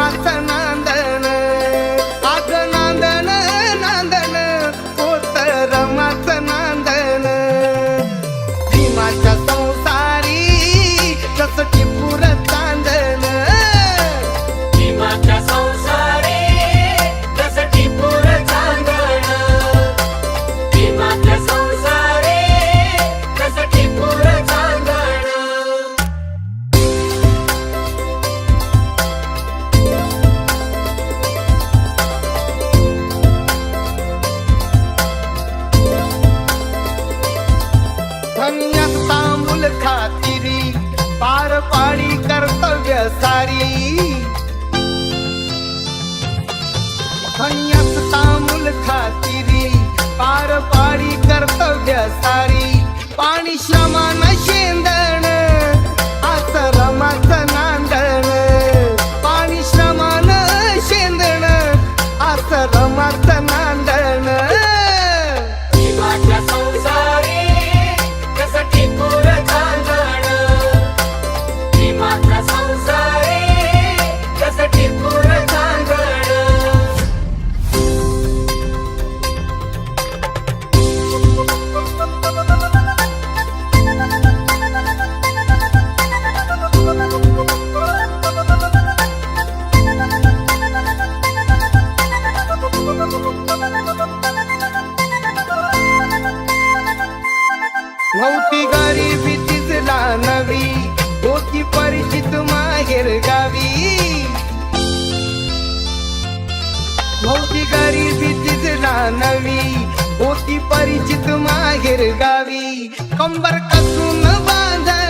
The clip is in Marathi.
रमाचं नांदण, अग नांदण नांदण होत रमाचं नांदण. भीमाच्या संसारी जस टिपूर चांदण, भीमाच्या संसारी जस टिपूर चांदण, भीमाच्या संसारी जस टिपूर चांदण. धन्यास तांबूल खातिरी पार पाडी कर्तव्य सारी. धन्यास तांबूल खातिरी पार पाडी कर्तव्य सारी. पाणी श्रमान शेंदण आस रमाचं नांदण, पाणी श्रमान शेंदण आस रमाचं नांदण. भीमाच्या संसारी जस टिपूर चांदण, भीमाच्या संसारी जस टिपूर चांदण. नव्हती गरिबी तिसला नवी, होती परिचित माहेर गावी. नव्हती गरिबी तिसला नवी, होती परिचित माहेर गावी. कंबर कसून बांधण